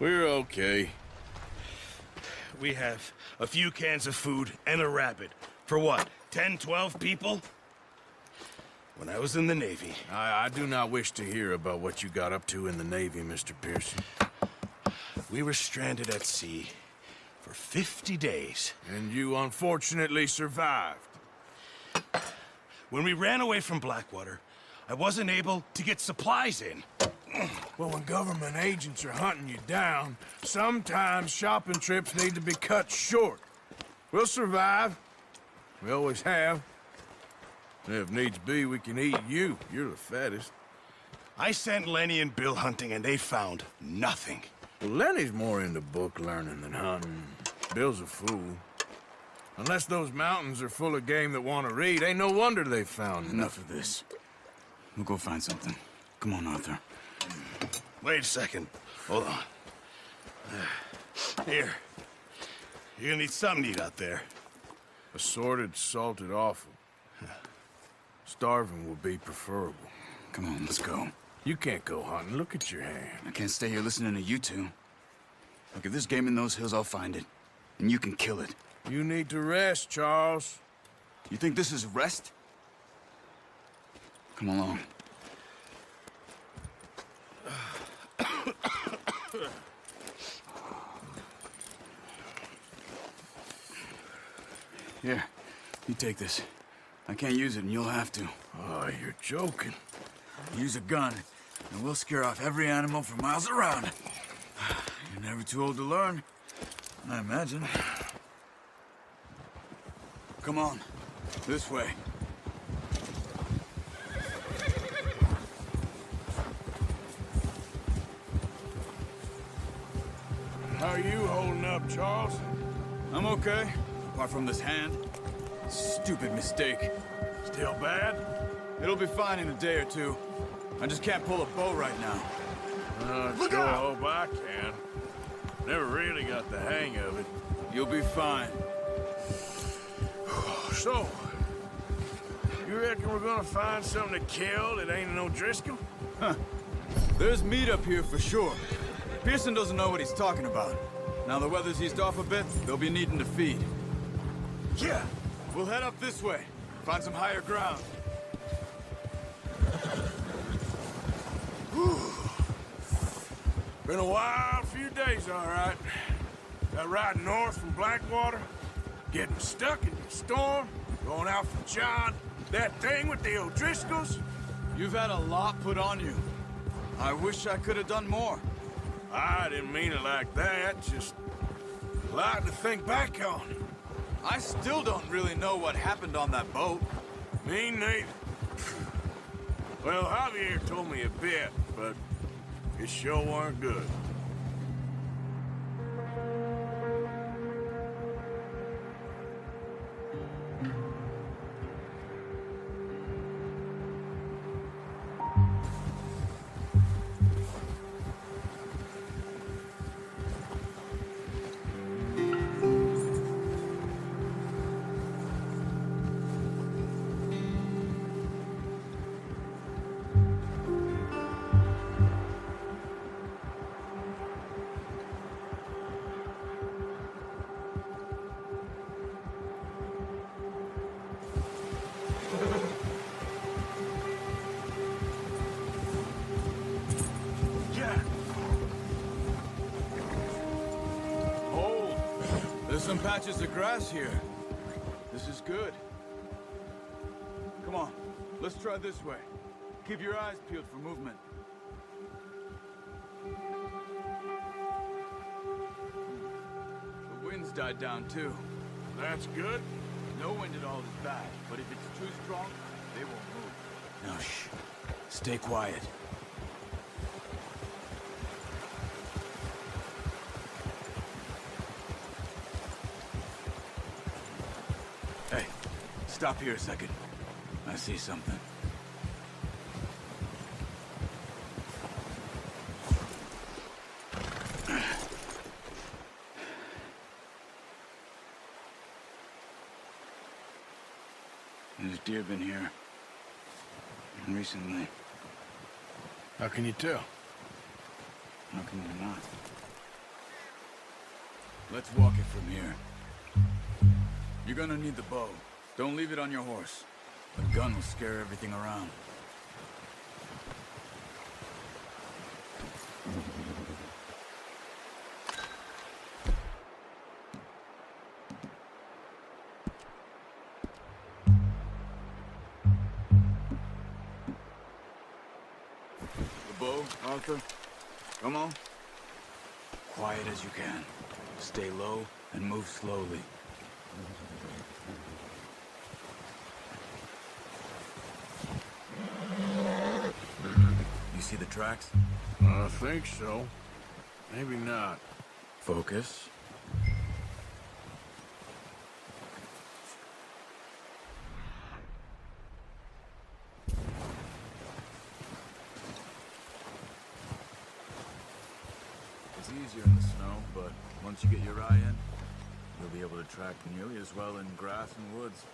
We're okay. We have a few cans of food and a rabbit. For what, 10, 12 people? When I was in the Navy... I do not wish to hear about what you got up to in the Navy, Mr. Pearson. We were stranded at sea for 50 days. And you unfortunately survived. When we ran away from Blackwater, I wasn't able to get supplies in. Well, when government agents are hunting you down, sometimes shopping trips need to be cut short. We'll survive. We always have. And if needs be, we can eat you. You're the fattest. I sent Lenny and Bill hunting, and they found nothing. Well, Lenny's more into book learning than hunting. Bill's a fool. Unless those mountains are full of game that want to read, ain't no wonder they found Enough of this. We'll go find something. Come on, Arthur. Wait a second. Hold on. Here. You're gonna need something to eat out there. Assorted, salted offal. Starving would be preferable. Come on, let's go. You can't go hunting. Look at your hand. I can't stay here listening to you two. Look, if there's game in those hills, I'll find it. And you can kill it. You need to rest, Charles. You think this is rest? Come along. Here, you take this. I can't use it, and you'll have to. Oh, you're joking. Use a gun, and we'll scare off every animal for miles around. You're never too old to learn, I imagine. Come on, this way. How are you holding up, Charles? I'm okay, apart from this hand. Stupid mistake. Still bad? It'll be fine in a day or two. I just can't pull a bow right now. Look sure out! Hope I can. Never really got the hang of it. You'll be fine. So, you reckon we're gonna find something to kill that ain't no Driscoll? Huh. There's meat up here for sure. Pearson doesn't know what he's talking about. Now the weather's eased off a bit, they'll be needing to feed. Yeah, we'll head up this way. Find some higher ground. Been a wild few days, all right. That ride north from Blackwater, getting stuck in the storm, going out for John, that thing with the O'Driscolls. You've had a lot put on you. I wish I could have done more. I didn't mean it like that, just a lot to think back on. I still don't really know what happened on that boat. Me neither. Well, Javier told me a bit, but it sure weren't good. There's some patches of grass here. This is good. Come on, let's try this way. Keep your eyes peeled for movement. The wind's died down too. That's good. No wind at all is bad, but if it's too strong, they won't move. Now shh. Stay quiet. Hey, stop here a second. I see something. There's deer been here. Recently. How can you tell? How can you not? Let's walk it from here. You're gonna need the bow. Don't leave it on your horse. The gun will scare everything around. The bow, Arthur. Come on. Quiet as you can. Stay low and move slowly. You see the tracks? I think so. Maybe not. Focus. It's easier in the snow, but once you get your eye in, you'll be able to track nearly as well in grass and woods.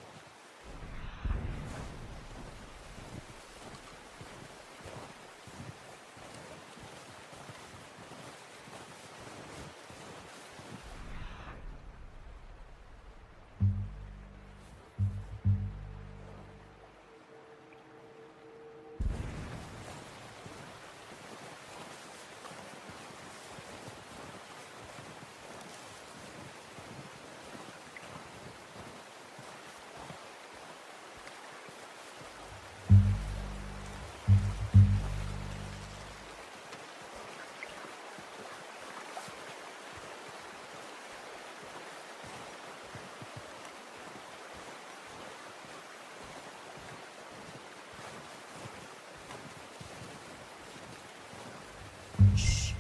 Shh!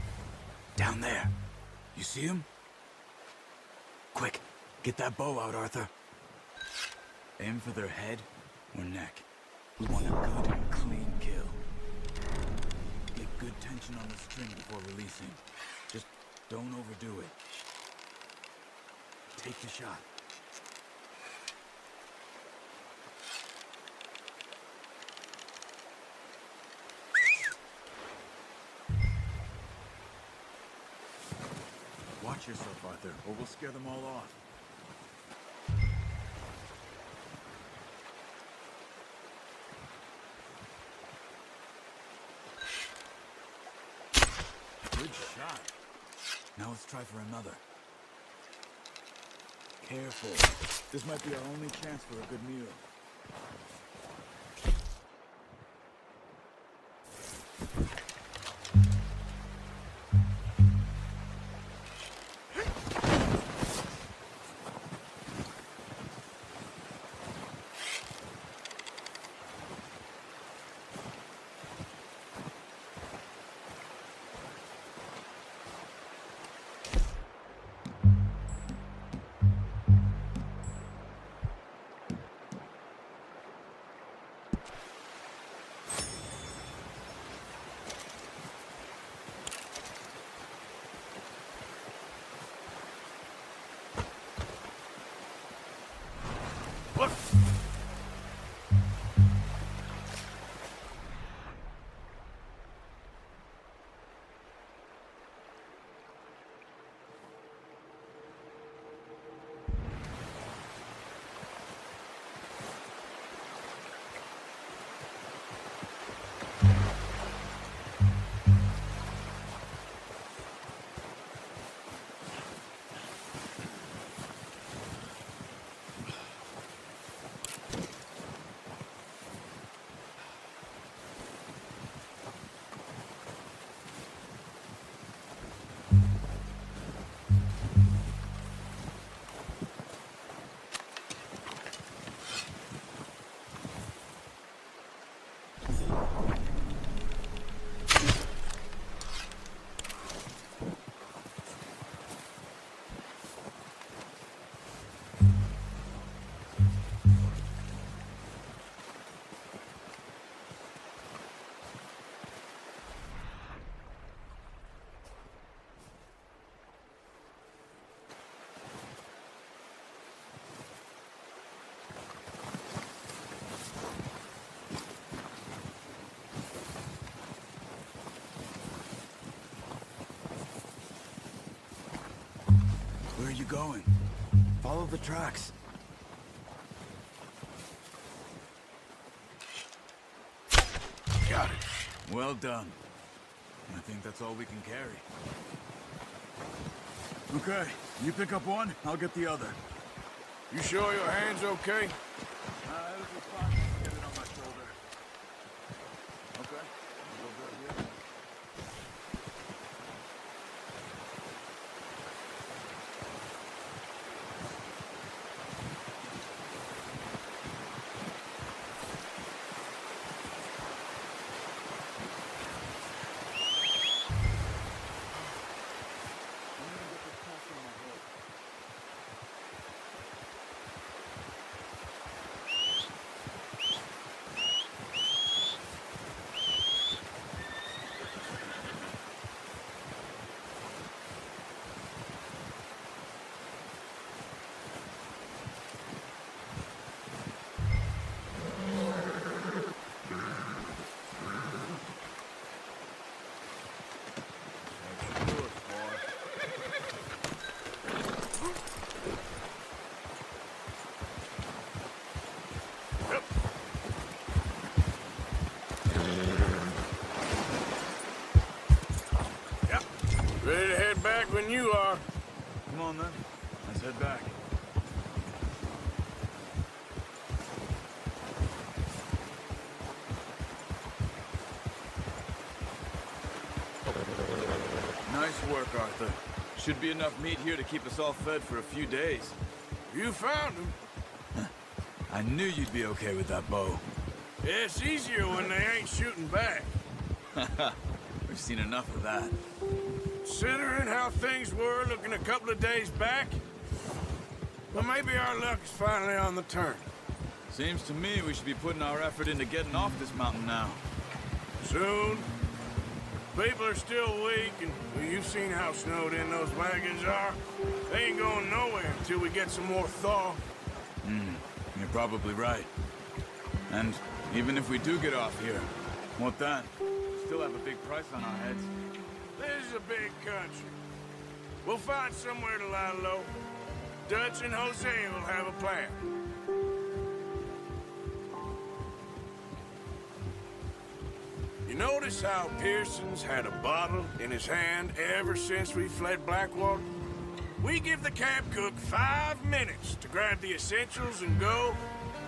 Down there. You see him? Quick, get that bow out, Arthur. Aim for their head or neck. We want a good, clean kill. Get good tension on the string before releasing. Just don't overdo it. Take the shot. Watch yourself, Arthur, or we'll scare them all off. Good shot. Now let's try for another. Careful. This might be our only chance for a good meal. going. Follow the tracks. Got it. Well done. I think that's all we can carry. Okay, you pick up one, I'll get the other. You sure your hand's okay? It'll be fine. Get it on my shoulder. Okay, I'll go grab the other. Ready to head back when you are. Come on then, let's head back. Nice work, Arthur. Should be enough meat here to keep us all fed for a few days. You found him. I knew you'd be okay with that bow. Yeah, it's easier when they ain't shooting back. We've seen enough of that. Considering how things were looking a couple of days back, well, maybe our luck is finally on the turn. Seems to me we should be putting our effort into getting off this mountain now. Soon. People are still weak, and well, you've seen how snowed in those wagons are. They ain't going nowhere until we get some more thaw. You're probably right. And even if we do get off here, what then? We still have a big price on our heads. This is a big country. We'll find somewhere to lie low. Dutch and Jose will have a plan. You notice how Pearson's had a bottle in his hand ever since we fled Blackwater? We give the camp cook 5 minutes to grab the essentials and go,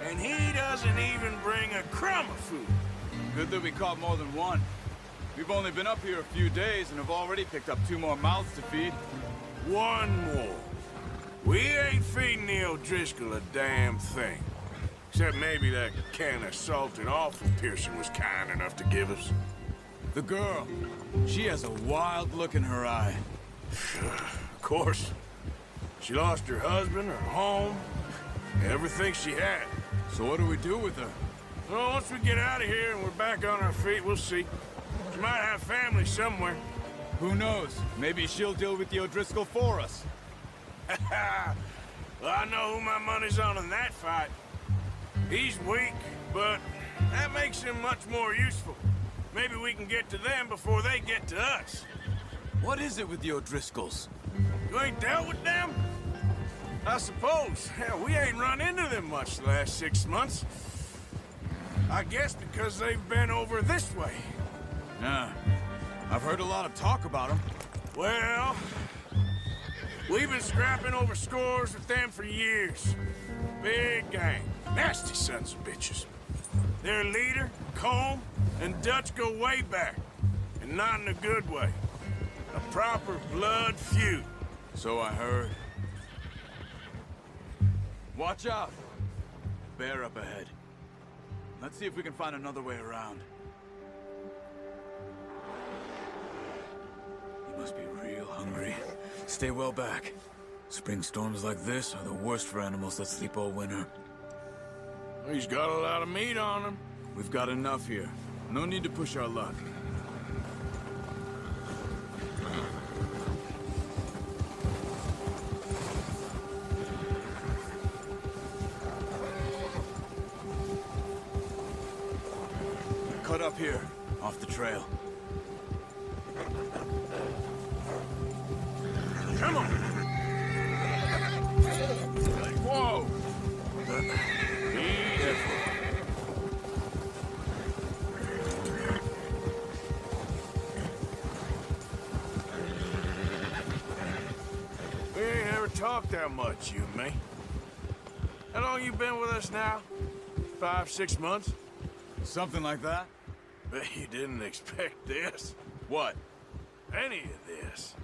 and he doesn't even bring a crumb of food. Good that we caught more than one. We've only been up here a few days and have already picked up 2 more mouths to feed. One more. We ain't feeding the O'Driscoll a damn thing. Except maybe that can of salted offal Pearson was kind enough to give us. The girl, she has a wild look in her eye. Of course. She lost her husband, her home, everything she had. So what do we do with her? Well, once we get out of here and we're back on our feet, we'll see. She might have family somewhere. Who knows? Maybe she'll deal with the O'Driscoll for us. Well, I know who my money's on in that fight. He's weak, but that makes him much more useful. Maybe we can get to them before they get to us. What is it with the O'Driscolls? You ain't dealt with them? I suppose. Hell, we ain't run into them much the last 6 months. I guess because they've been over this way. Yeah, I've heard a lot of talk about them. Well, we've been scrapping over scores with them for years. Big gang. Nasty sons of bitches. Their leader, Combe, and Dutch go way back. And not in a good way. A proper blood feud. So I heard. Watch out! Bear up ahead. Let's see if we can find another way around. You must be real hungry. Stay well back. Spring storms like this are the worst for animals that sleep all winter. He's got a lot of meat on him. We've got enough here. No need to push our luck. Cut up here, off the trail. Come on! son. Be careful. We ain't ever talked that much, you and me. How long you been with us now? 5, 6 months? Something like that? Bet you didn't expect this. What? Any of this.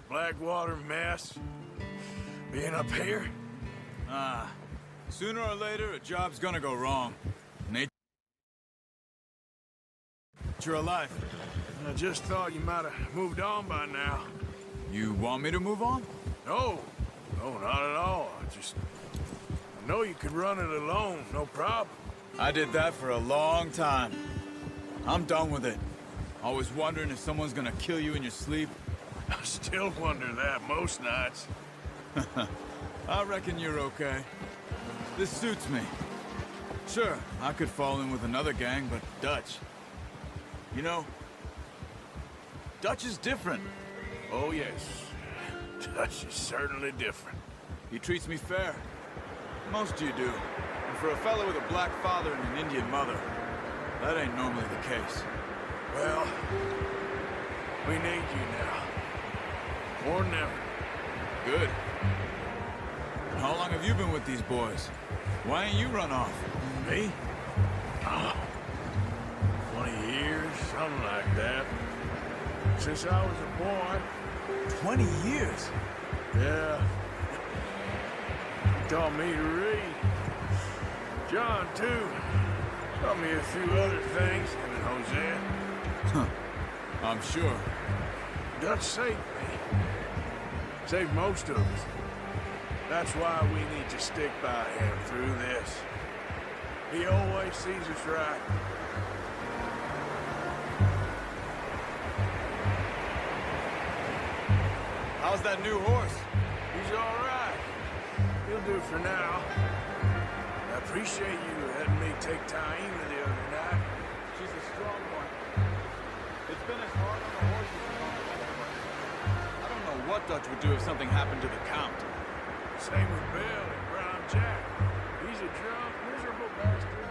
Blackwater mess. Being up here? Sooner or later, a job's gonna go wrong. Nature of life. I just thought you might have moved on by now. You want me to move on? No. No, not at all. I know you could run it alone, no problem. I did that for a long time. I'm done with it. Always wondering if someone's gonna kill you in your sleep. I still wonder that most nights. I reckon you're okay. This suits me. Sure, I could fall in with another gang, but Dutch... You know, Dutch is different. Oh, yes. Dutch is certainly different. He treats me fair. Most of you do. And for a fellow with a black father and an Indian mother, that ain't normally the case. Well, we need you now. More than ever. Good. How long have you been with these boys? Why ain't you run off? Me? Oh, 20 years, something like that. Since I was a boy. 20 years? Yeah. He taught me to read. John, too. Taught me a few other things, him and Hosea. Huh. I'm sure. Dutch saved me. Saved most of us. That's why we need to stick by him through this. He always sees us right. How's that new horse? He's all right. He'll do for now. I appreciate you letting me take Taima the other night. She's a strong one. It's been as hard on the horses as on the everyone. I don't know what Dutch would do if something happened to the Count. Same with Bill and Brown Jack. He's a drunk, miserable bastard.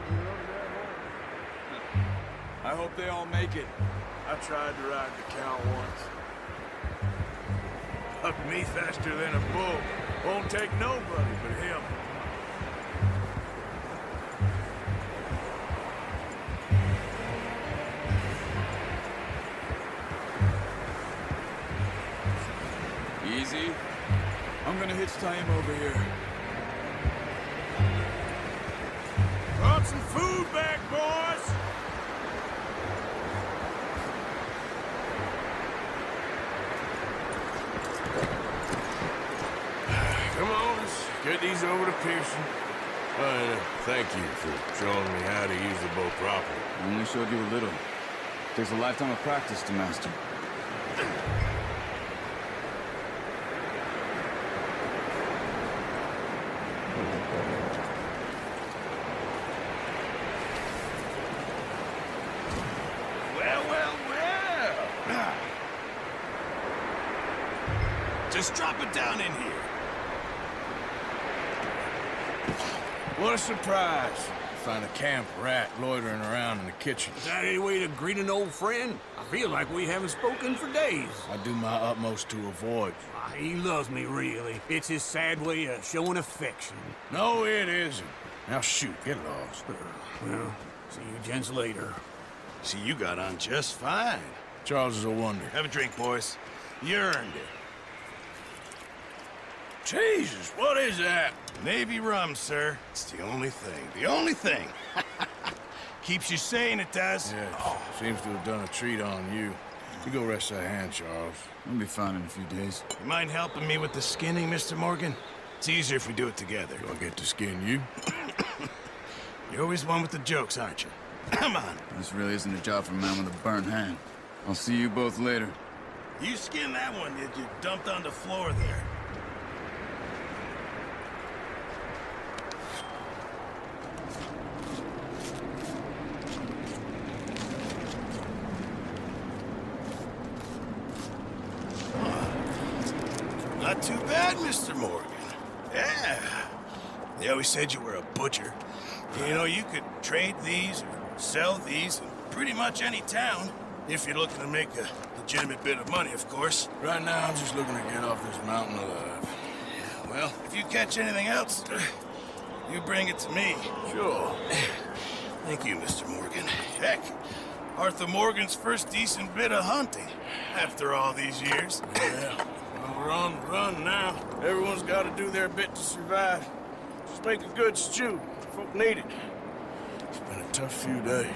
He loves that horse. I hope they all make it. I tried to ride the Count once. Bucked me faster than a bull. Won't take nobody but him. Easy. I'm gonna hitch Taima over here. Brought some food back, boys! Come on, let's get these over to Pearson. Thank you for showing me how to use the boat properly. I only showed you a little. Takes a lifetime of practice to master. Well. Just drop it down in here. What a surprise. Find a camp rat loitering around in the kitchen. Is that any way to greet an old friend? I feel like we haven't spoken for days. I do my utmost to avoid you. He loves me, really. It's his sad way of showing affection. No, it isn't. Now shoot, get lost. Well, see you gents later. See, you got on just fine. Charles is a wonder. Have a drink, boys. You earned it. Jesus, what is that? Navy rum, sir. It's the only thing. The only thing. Keeps you sane, it does. Yes, seems to have done a treat on you. You go rest that hand, Charles. I'll be fine in a few days. You mind helping me with the skinning, Mr. Morgan? It's easier if we do it together. Do I get to skin you? You're always one with the jokes, aren't you? Come on. This really isn't a job for a man with a burnt hand. I'll see you both later. You skin that one that you dumped on the floor there. Not too bad, Mr. Morgan. Yeah. They always said you were a butcher. You know, you could trade these or sell these in pretty much any town, if you're looking to make a legitimate bit of money, of course. Right now, I'm just looking to get off this mountain alive. Yeah, well, if you catch anything else, you bring it to me. Sure. Thank you, Mr. Morgan. Heck, Arthur Morgan's first decent bit of hunting after all these years. Yeah. Well, we're on the run now. Everyone's got to do their bit to survive. Just make a good stew. Folk need it. It's been a tough few days.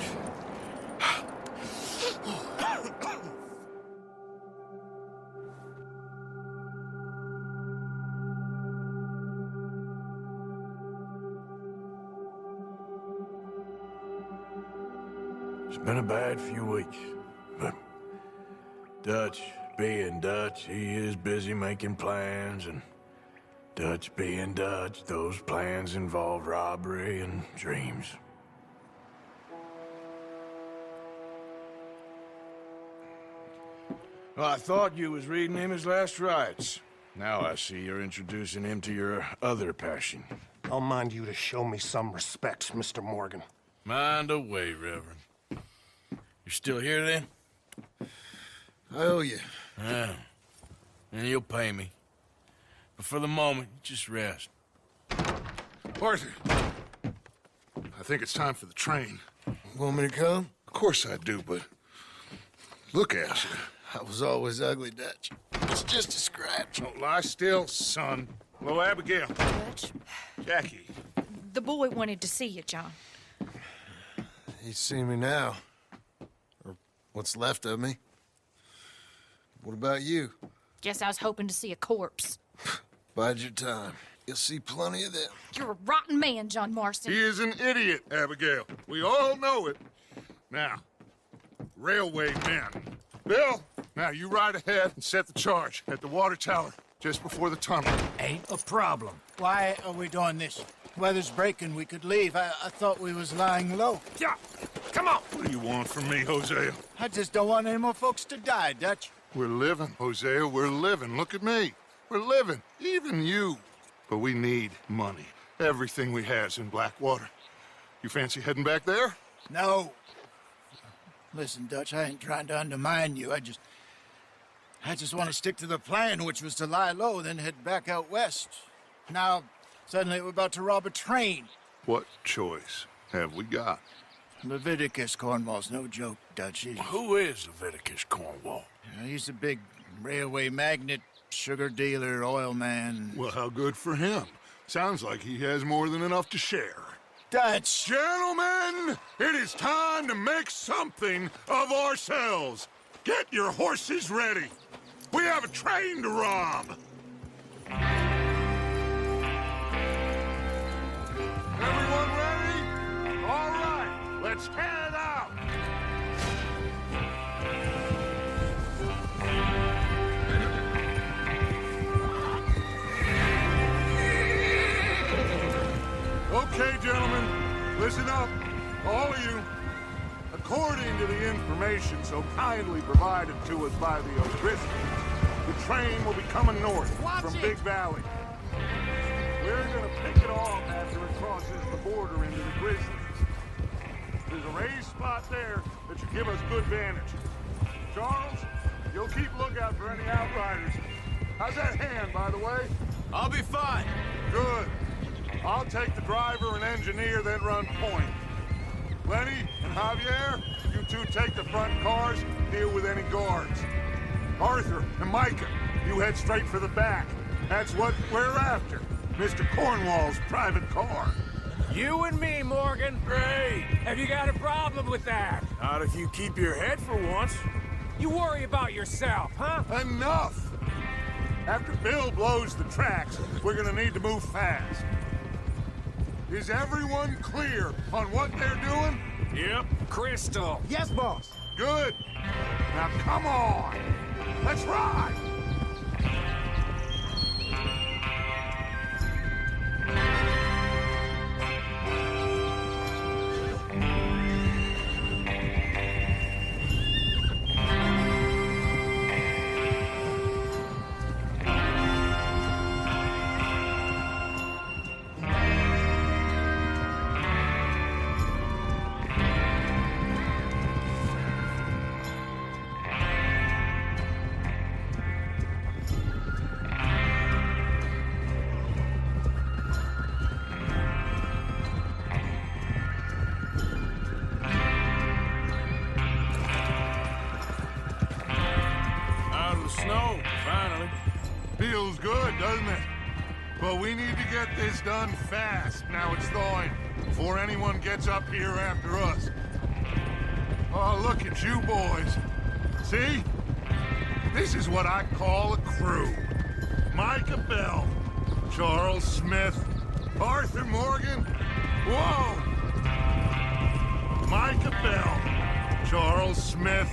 It's been a bad few weeks, but Dutch being Dutch, he is busy making plans, and Dutch being Dutch, those plans involve robbery and dreams. Well, I thought you was reading him his last rites. Now I see you're introducing him to your other passion. I'll mind you to show me some respect, Mr. Morgan. Mind away, Reverend. You're still here, then? I owe you. Yeah. And you'll pay me. But for the moment, just rest. Arthur, I think it's time for the train. Want me to come? Of course I do, but look at you. I was always ugly, Dutch. It's just a scratch. Don't lie still, son. Hello, Abigail. Dutch, Jackie. the boy wanted to see you, John. He's seen me now. Or what's left of me. What about you? Guess I was hoping to see a corpse. Bide your time. You'll see plenty of them. You're a rotten man, John Marston. He is an idiot, Abigail. We all know it. Now, railway men. Bill, now you ride ahead and set the charge at the water tower just before the tunnel. Ain't a problem. Why are we doing this? Weather's breaking. We could leave. I thought we was lying low. Yeah, come on. What do you want from me, Hosea? I just don't want any more folks to die, Dutch. We're living, Hosea. We're living. Look at me. We're living. Even you. But we need money. Everything we has in Blackwater. You fancy heading back there? No. Listen, Dutch, I ain't trying to undermine you. I just want to stick to the plan, which was to lie low, then head back out west. Now, suddenly we're about to rob a train. What choice have we got? Leviticus Cornwall's no joke, Dutch. Who is Leviticus Cornwall? He's a big railway magnate, sugar dealer, oil man. Well, how good for him. Sounds like he has more than enough to share. Dutch! Gentlemen, it is time to make something of ourselves. Get your horses ready. We have a train to rob. Everyone ready? All right, let's head out. Okay, gentlemen, listen up, all of you. According to the information so kindly provided to us by the O'Driscolls, the train will be coming north from Big Valley. We're gonna pick it off after it crosses the border into the Grizzlies. There's a raised spot there that should give us good vantage. Charles, you'll keep lookout for any outriders. How's that hand, by the way? I'll be fine. Good. I'll take the driver and engineer, then run point. Lenny and Javier, you two take the front cars, deal with any guards. Arthur and Micah, you head straight for the back. That's what we're after. Mr. Cornwall's private car. You and me, Morgan. Great. Have you got a problem with that? Not if you keep your head for once. You worry about yourself, huh? Enough! After Bill blows the tracks, we're gonna need to move fast. Is everyone clear on what they're doing? Yep. Crystal. Yes, boss. Good. Now come on. Let's ride. Feels good, doesn't it? But we need to get this done fast. Now it's thawing, before anyone gets up here after us. Oh, look at you boys. See? This is what I call a crew. Micah Bell, Charles Smith, Arthur Morgan. Whoa! Micah Bell, Charles Smith,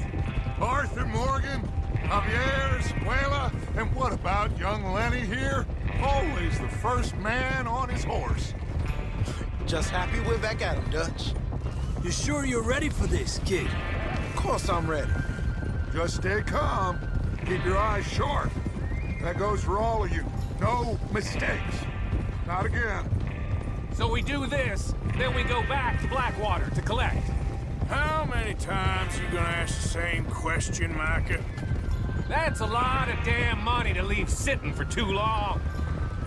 Arthur Morgan, Javier Escuela, and what about young Lenny here? Always the first man on his horse. Just happy we're back at him, Dutch. You sure you're ready for this, kid? Of course I'm ready. Just stay calm. Keep your eyes sharp. That goes for all of you. No mistakes. Not again. So we do this, then we go back to Blackwater to collect. How many times you gonna ask the same question, Micah? That's a lot of damn money to leave sitting for too long.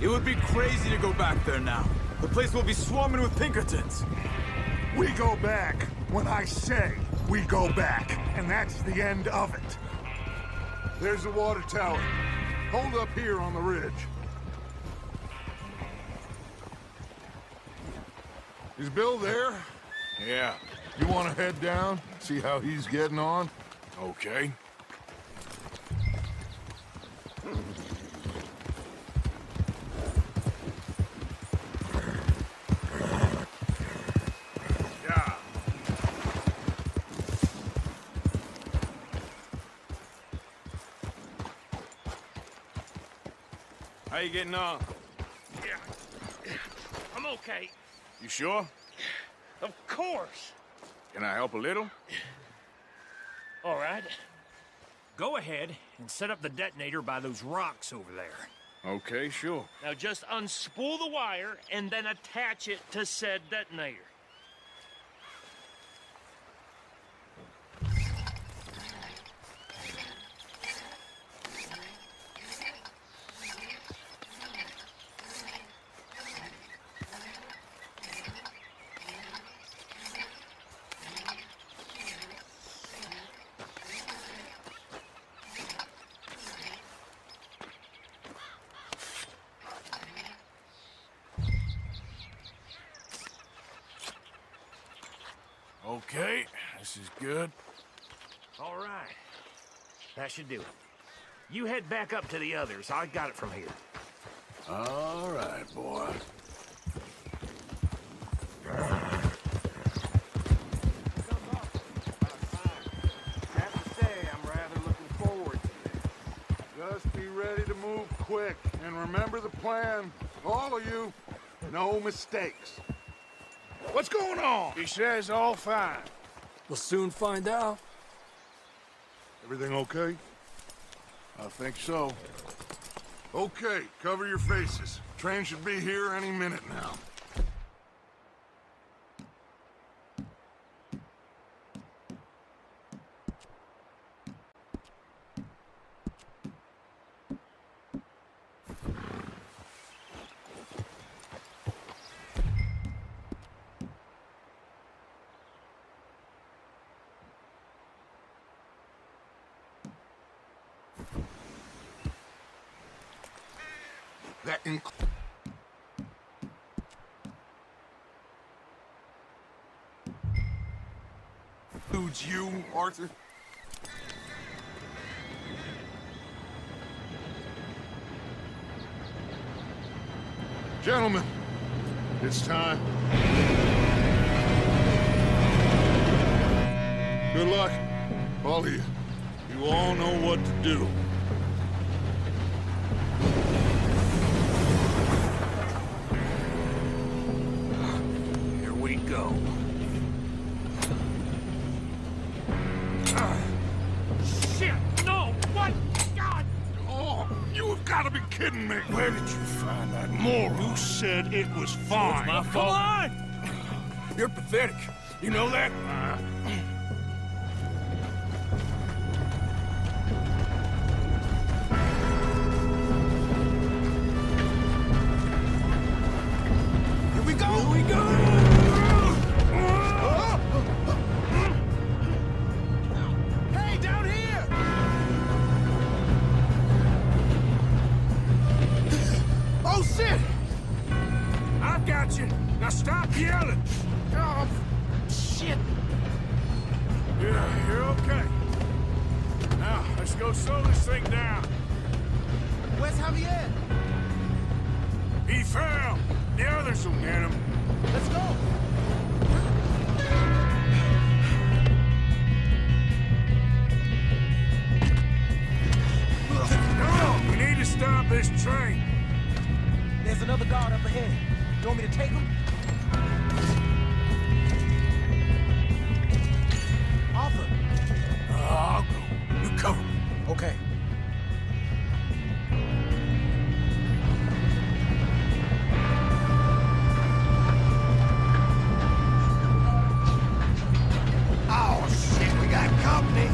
It would be crazy to go back there now. The place will be swarming with Pinkertons. We go back when I say we go back, and that's the end of it. There's the water tower. Hold up here on the ridge. Is Bill there? Yeah. You want to head down, see how he's getting on? Okay. Yeah. How you getting on? Yeah. I'm okay. You sure? Of course. Can I help a little? All right. Go ahead and set up the detonator by those rocks over there. Okay, sure. Now just unspool the wire and then attach it to said detonator. Okay, this is good. All right. That should do it. You head back up to the others. I got it from here. All right, boy. Have to say, I'm rather looking forward to this. Just be ready to move quick, and remember the plan. All of you, no mistakes. What's going on? He says all fine. We'll soon find out. Everything okay? I think so. Okay, cover your faces. Train should be here any minute now. That includes you, Arthur? Gentlemen, it's time. Good luck, all of you. You all know what to do. Here we go. Shit! No! What? God! Oh, you have got to be kidding me. Where did you find that moron? You said it was fine. My fault. Come on! You're pathetic. You know that? Here we go! Here we go! Hey, down here! stop yelling! Oh, shit. Yeah, you're okay. Now, let's go slow this thing down. Where's Javier? He fell. The others will get him. Let's go. Come on, we need to stop this train. There's another guard up ahead. You want me to take him? Arthur. I'll go. You cover me. Okay. Oh, shit, we got company.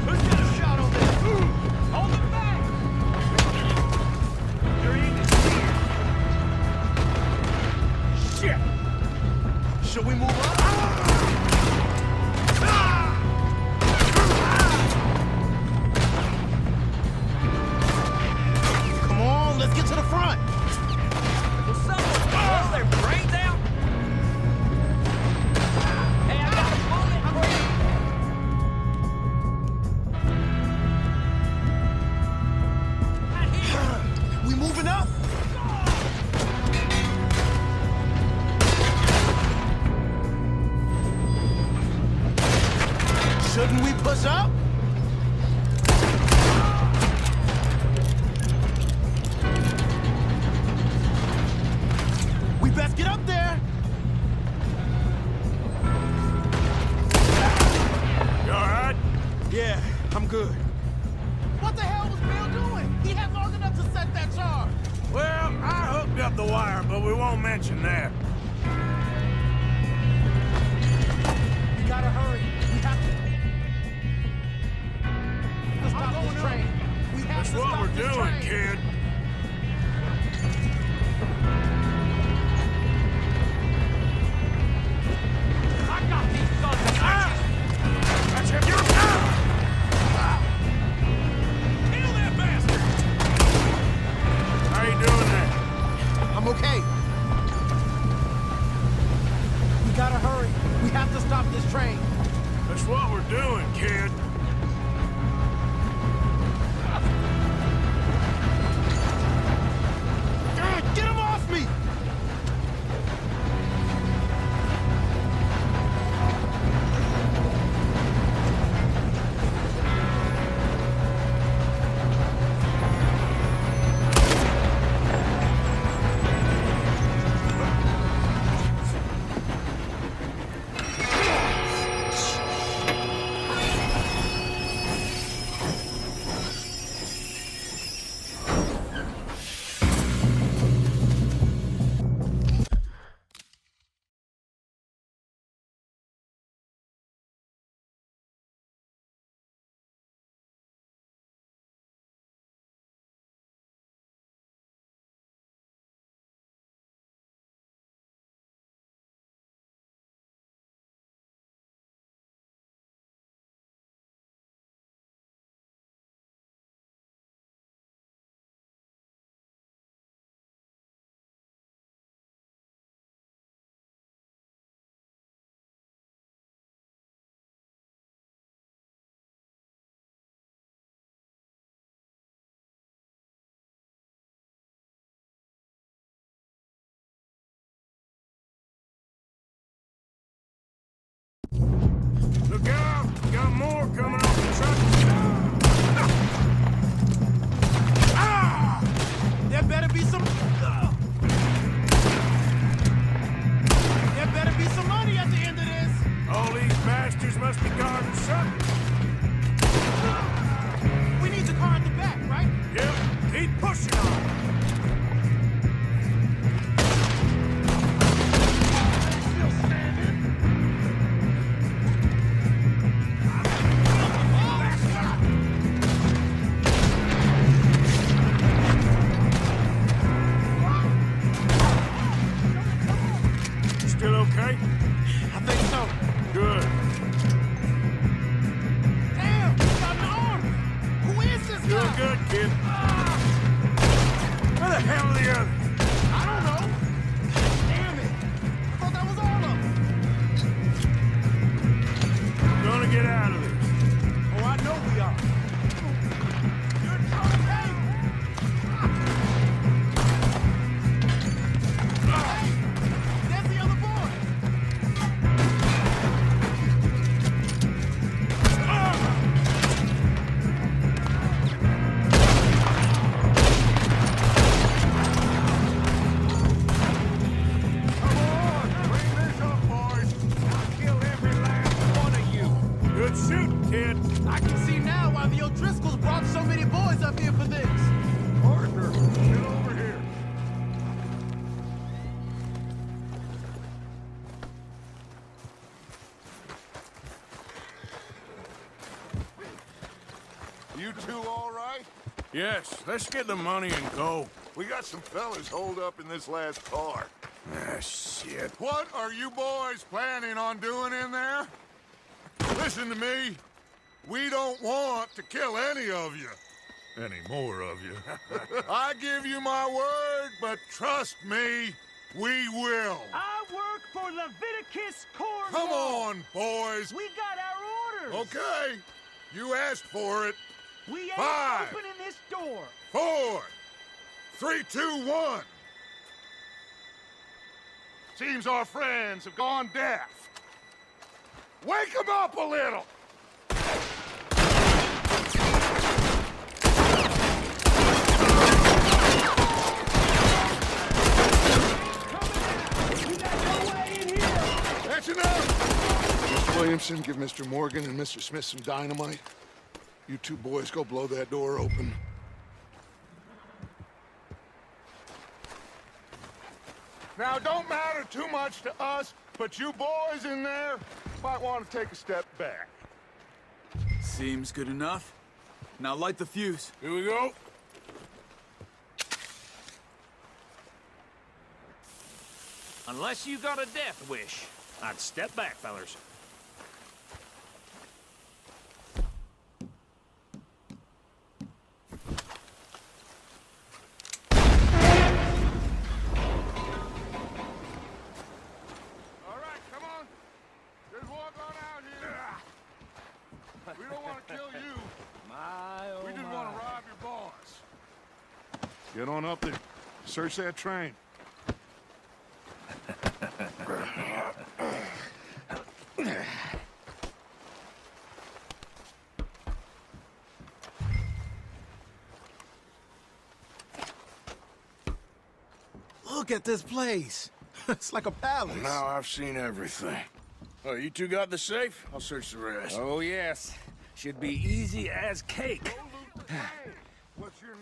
Who's got a shot on this? Hold them back! You're in this here. Shit! Should we move up? Come on, let's get to the front. Will someone blow their brains out? Hey, I got a bullet for you! Right here! We moving up? Shouldn't we push up? We best get up there. You all right? Yeah, I'm good. What the hell was Bill doing? He had long enough to set that charge. Well, I hooked up the wire, but we won't mention that. We gotta hurry. We have to stop this train. We have That's to what stop we're this doing, train. kid. I got these sons of bitches! That's him. You're Kill that bastard! How you doing there? I'm okay. We gotta hurry. We have to stop this train. That's what we're doing, kid. I can see now why the O'Driscolls brought so many boys up here for this. Partner, get over here. You two all right? Yes, let's get the money and go. We got some fellas holed up in this last car. Ah, shit. What are you boys planning on doing in there? Listen to me. We don't want to kill any of you. Any more of you. I give you my word, but trust me, we will. I work for Leviticus Corps. Come on, boys. We got our orders. Okay. You asked for it. We ain't 5, opening this door. 4, 3, 2, 1. Seems our friends have gone deaf. Wake them up a little. That's enough! Mr. Williamson, give Mr. Morgan and Mr. Smith some dynamite. You two boys go blow that door open. Now, don't matter too much to us, but you boys in there might want to take a step back. Seems good enough. Now light the fuse. Here we go. Unless you got a death wish, I'd step back, fellers. We don't want to kill you. We just want to rob your boss. Get on up there. Search that train. Look at this place. It's like a palace. Now I've seen everything. Oh, you two got the safe? I'll search the rest. Oh, yes. Should be easy as cake.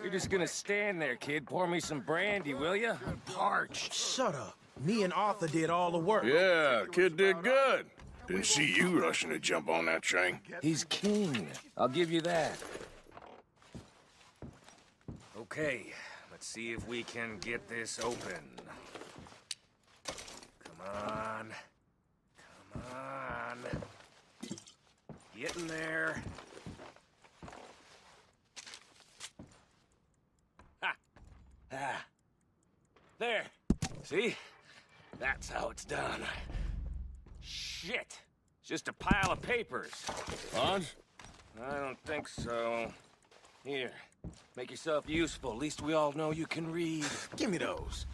You're just gonna stand there, kid. Pour me some brandy, will ya? I'm parched. Shut up. Me and Arthur did all the work. Yeah, kid did good. Didn't see you rushing to jump on that train. He's king. I'll give you that. Okay, let's see if we can get this open. Come on. Come on. Get in there. Ha! Ah. There. See? That's how it's done. Shit. It's just a pile of papers. Bonds? I don't think so. Here. Make yourself useful. At least we all know you can read. Give me those.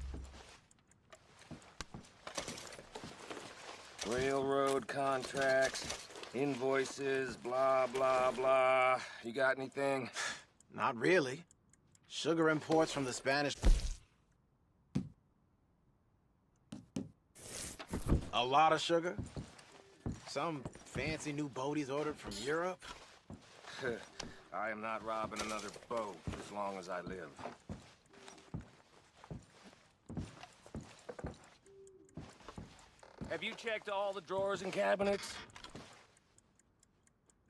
Railroad contracts, invoices, blah, blah, blah. You got anything? Not really. Sugar imports from the Spanish. A lot of sugar. Some fancy new boat he's ordered from Europe. I am not robbing another boat as long as I live. Have you checked all the drawers and cabinets?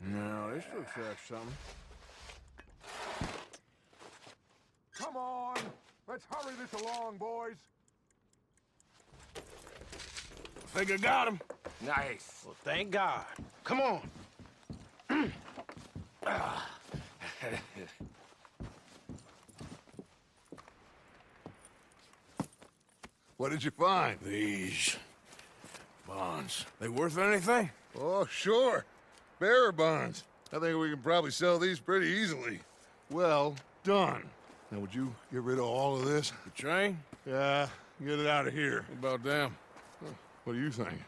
No, this looks like something. Come on. Let's hurry this along, boys. I think I got him. Nice. Well, thank God. Come on. What did you find? These bonds. They worth anything? Oh, sure. Bearer bonds. I think we can probably sell these pretty easily. Well done. Now, would you get rid of all of this? The train? Yeah, get it out of here. What about them? What do you think?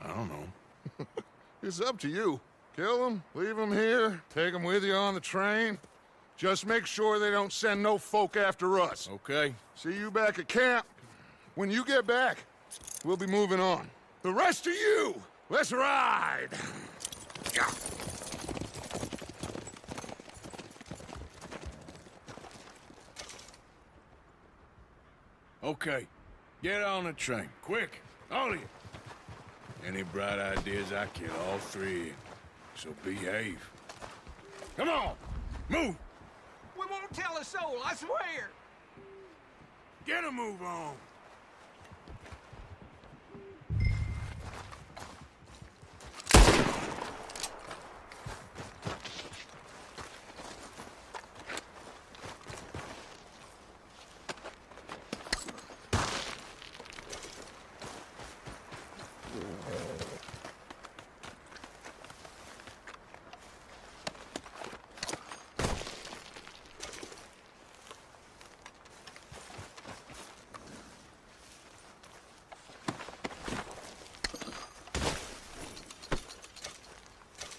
I don't know. It's up to you. Kill them, leave them here, take them with you on the train. Just make sure they don't send no folk after us. Okay. See you back at camp. When you get back, we'll be moving on. The rest of you, let's ride! Okay, get on the train, quick, all of you. Any bright ideas, I kill all three of you, so behave. Come on, move! We won't tell a soul, I swear! Get a move on!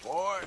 Boy.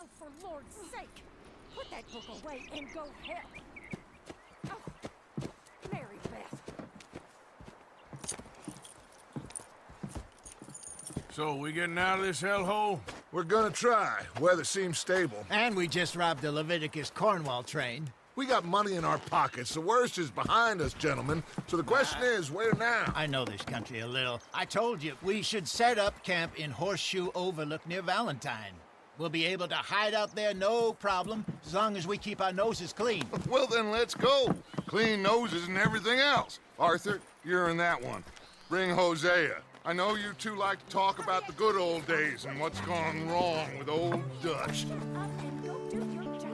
Oh, for Lord's sake! Put that book away and go help! Oh, Mary Beth. So, we getting out of this hellhole? We're gonna try. Weather seems stable. And we just robbed the Leviticus Cornwall train. We got money in our pockets. The worst is behind us, gentlemen. So the question is, where now? I know this country a little. I told you, we should set up camp in Horseshoe Overlook near Valentine. We'll be able to hide out there, no problem, as long as we keep our noses clean. Well, then let's go. Clean noses and everything else. Arthur, you're in that one. Bring Hosea. I know you two like to talk about the good old days and what's gone wrong with old Dutch. Up and go do your job.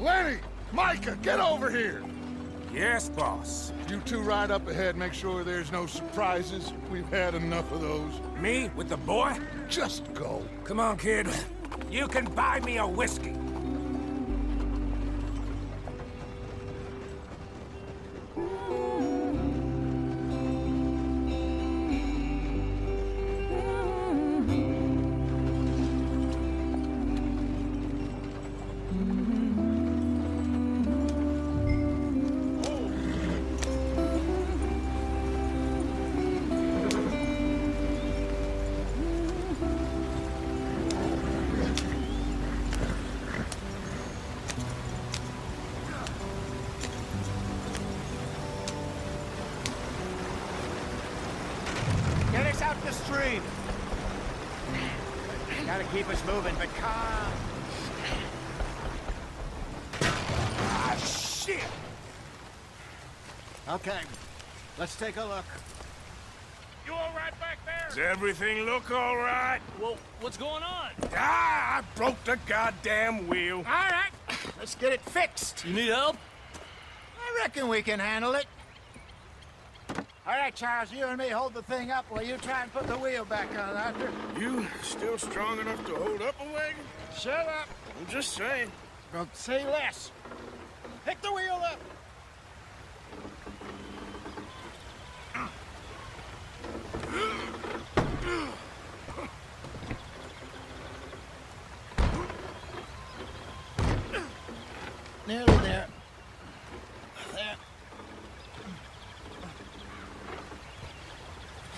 Lenny! Micah, get over here! Yes, boss. You two ride up ahead, make sure there's no surprises. We've had enough of those. Me with the boy? Just go. Come on, kid. You can buy me a whiskey. up the stream. Gotta keep us moving, but calm. Ah, shit! Okay, let's take a look. You all right back there? Does everything look all right? Well, what's going on? Ah, I broke the goddamn wheel. All right, let's get it fixed. You need help? I reckon we can handle it. All right, Charles, you and me hold the thing up while you try and put the wheel back on, Arthur. You still strong enough to hold up a wagon? Shut up. I'm just saying. Don't say less. Pick the wheel up. Nearly there. There.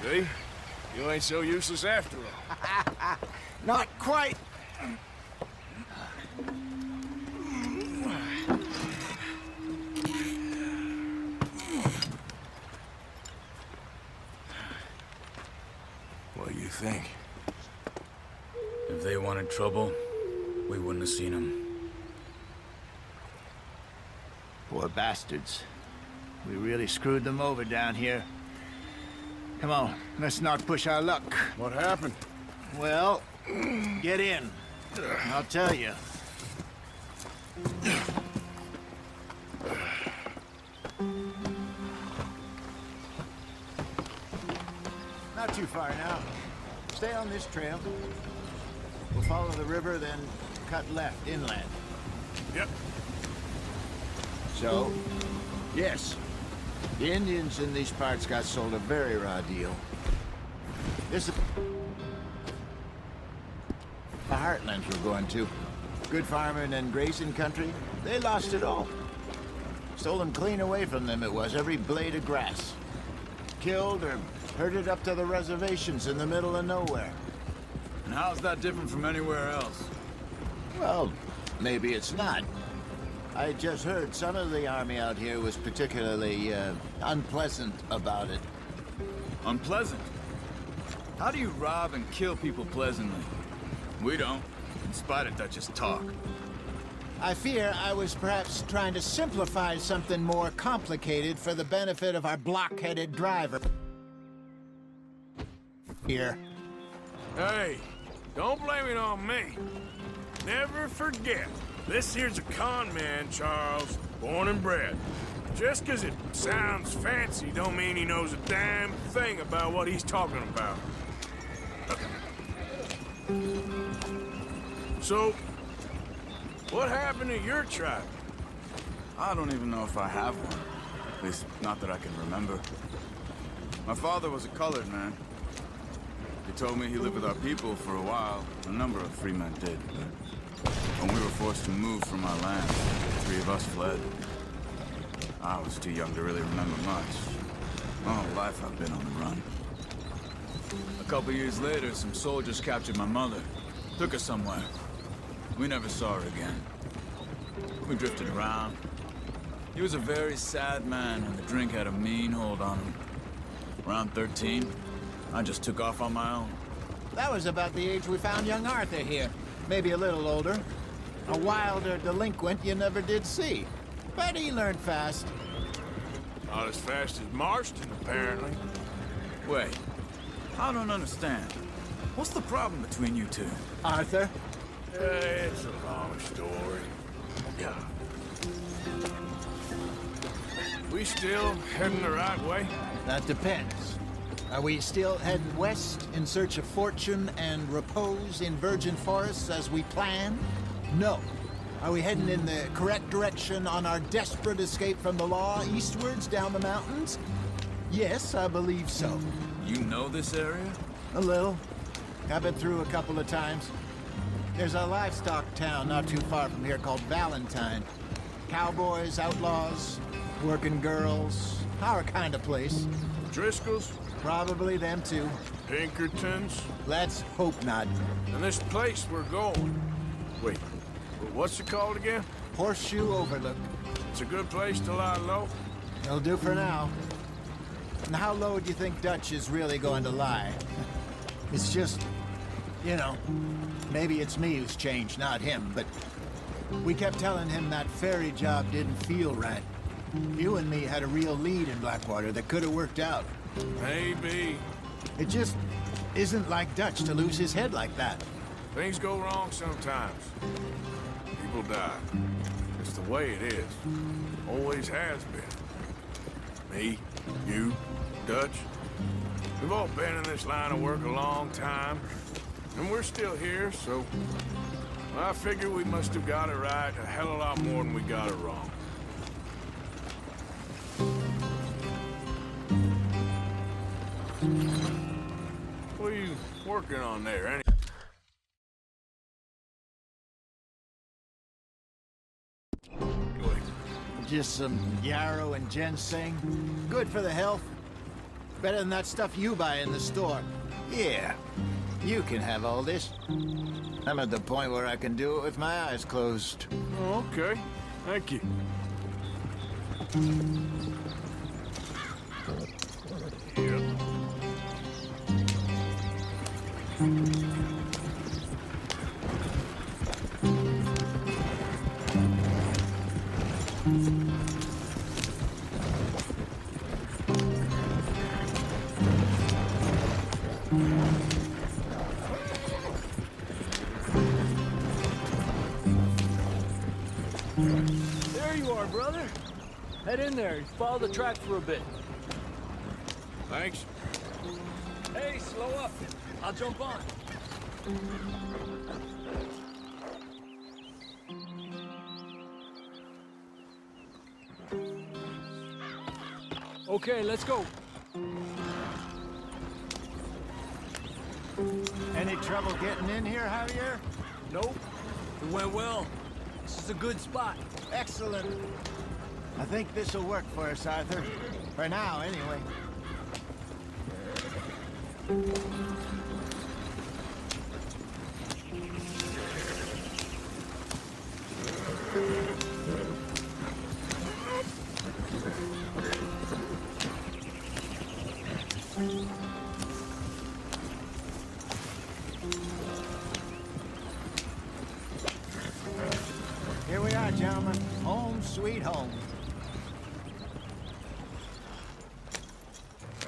See? You ain't so useless after all. Not quite. What do you think? If they wanted trouble, we wouldn't have seen them. Poor bastards. We really screwed them over down here. Come on, let's not push our luck. What happened? Well, get in. I'll tell you. Not too far now. Stay on this trail. We'll follow the river, then cut left inland. Yep. So, yes, the Indians in these parts got sold a very raw deal. This is the heartlands we're going to. Good farming and grazing country, they lost it all. Stolen clean away from them it was, every blade of grass. Killed or herded up to the reservations in the middle of nowhere. And how's that different from anywhere else? Well, maybe it's not. I just heard some of the army out here was particularly, unpleasant about it. Unpleasant? How do you rob and kill people pleasantly? We don't, in spite of Dutch's talk. I fear I was perhaps trying to simplify something more complicated for the benefit of our block-headed driver. Here. Hey, don't blame it on me. Never forget, this here's a con man, Charles, born and bred. Just 'cause it sounds fancy don't mean he knows a damn thing about what he's talking about. So, what happened to your tribe? I don't even know if I have one. At least, not that I can remember. My father was a colored man. He told me he lived with our people for a while. A number of free men did, but when we were forced to move from our land, the three of us fled. I was too young to really remember much. My whole life I've been on the run. A couple years later, some soldiers captured my mother. Took her somewhere. We never saw her again. We drifted around. He was a very sad man, and the drink had a mean hold on him. Around 13, I just took off on my own. That was about the age we found young Arthur here. Maybe a little older. A wilder delinquent you never did see. But he learned fast. Not as fast as Marston, apparently. Wait, I don't understand. What's the problem between you two? Arthur? It's a long story. Yeah. We still heading the right way? That depends. Are we still heading west in search of fortune and repose in virgin forests as we planned? No. Are we heading in the correct direction on our desperate escape from the law eastwards down the mountains? Yes, I believe so. You know this area? A little. I've been through a couple of times. There's a livestock town not too far from here called Valentine. Cowboys, outlaws, working girls, our kind of place. Driscoll's? Probably them too. Pinkertons? Let's hope not. And this place we're going. Wait, what's it called again? Horseshoe Overlook. It's a good place to lie low? It'll do for now. And how low do you think Dutch is really going to lie? It's just, you know, maybe it's me who's changed, not him, but we kept telling him that ferry job didn't feel right. You and me had a real lead in Blackwater that could have worked out. Maybe. It just isn't like Dutch to lose his head like that. Things go wrong sometimes. People die. It's the way it is. Always has been. Me, you, Dutch. We've all been in this line of work a long time. And we're still here, so... I figure we must have got it right a hell of a lot more than we got it wrong. What are you working on there, any? Just some yarrow and ginseng. Good for the health. Better than that stuff you buy in the store. Yeah, you can have all this. I'm at the point where I can do it with my eyes closed. Oh, okay. Thank you. There you are, brother. Head in there. Follow the track for a bit. Thanks. Hey, slow up. I'll jump on. Okay, let's go. Any trouble getting in here, Javier? Nope. It went well. This is a good spot. Excellent. I think this'll work for us, Arthur. For now, anyway. Here we are, gentlemen. Home sweet home.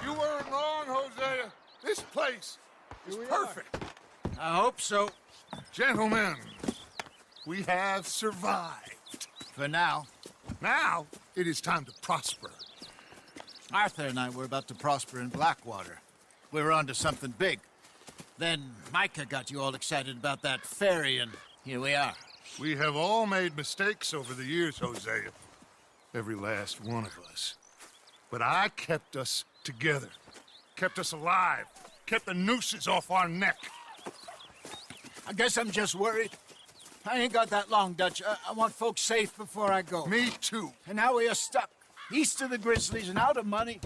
You weren't wrong, Hosea. This place is perfect. I hope so. Gentlemen, we have survived. For now. Now, it is time to prosper. Arthur and I were about to prosper in Blackwater. We were onto something big. Then Micah got you all excited about that ferry, and here we are. We have all made mistakes over the years, Hosea. Every last one of us. But I kept us together. Kept us alive. Kept the nooses off our neck. I guess I'm just worried. I ain't got that long, Dutch. I want folks safe before I go. Me too. And now we are stuck. East of the Grizzlies and out of money.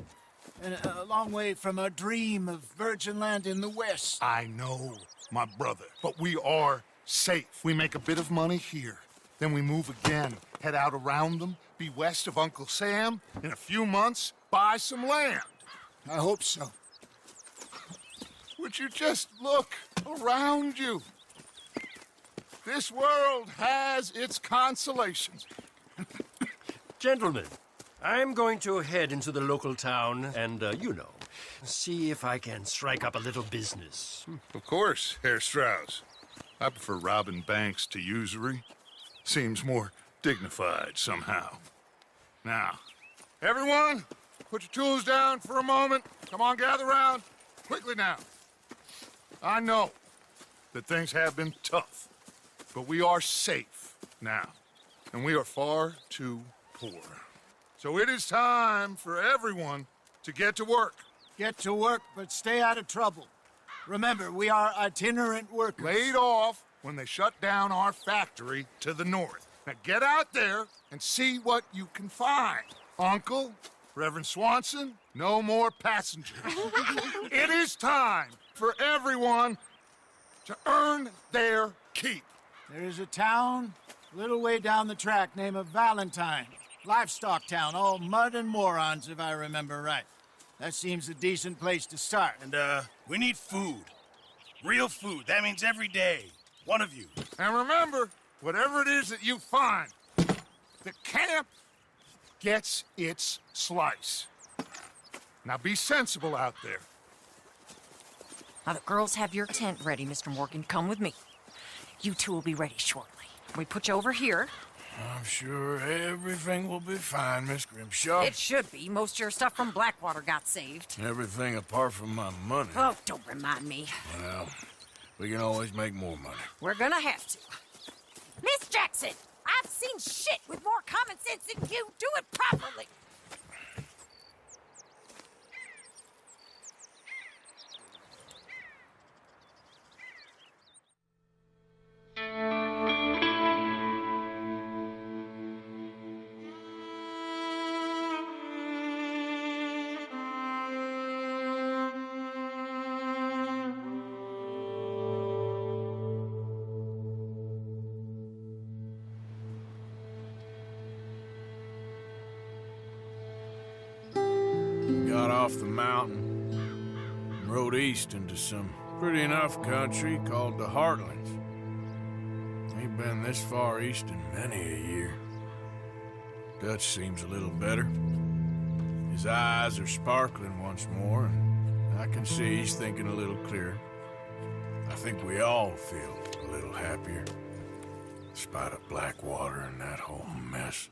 And a long way from a dream of virgin land in the west. I know, my brother. But we are safe. We make a bit of money here. Then we move again. Head out around them. Be west of Uncle Sam. In a few months, buy some land. I hope so. Would you just look around you? This world has its consolations. Gentlemen, I'm going to head into the local town and, you know, see if I can strike up a little business. Of course, Herr Strauss. I prefer robbing banks to usury. Seems more dignified somehow. Now, everyone, put your tools down for a moment. Come on, gather round. Quickly now. I know that things have been tough, but we are safe now, and we are far too poor. So it is time for everyone to get to work. Get to work, but stay out of trouble. Remember, we are itinerant workers. Laid off when they shut down our factory to the north. Now get out there and see what you can find. Uncle, Reverend Swanson, no more passengers. It is time for everyone to earn their keep. There is a town a little way down the track named Valentine. Livestock town, all mud and morons, if I remember right. That seems a decent place to start. And, we need food. Real food. That means every day. One of you. And remember, whatever it is that you find, the camp gets its slice. Now be sensible out there. Now the girls have your tent ready, Mr. Morgan. Come with me. You two will be ready shortly. We put you over here. I'm sure everything will be fine, Miss Grimshaw. It should be. Most of your stuff from Blackwater got saved. Everything apart from my money. Oh, don't remind me. Well, we can always make more money. We're gonna have to. Miss Jackson, I've seen shit with more common sense than you. Do it properly. Got off the mountain and rode east into some pretty enough country called the Heartlands. Ain't been this far east in many a year. Dutch seems a little better. His eyes are sparkling once more, and I can see he's thinking a little clearer. I think we all feel a little happier, in spite of Blackwater and that whole mess.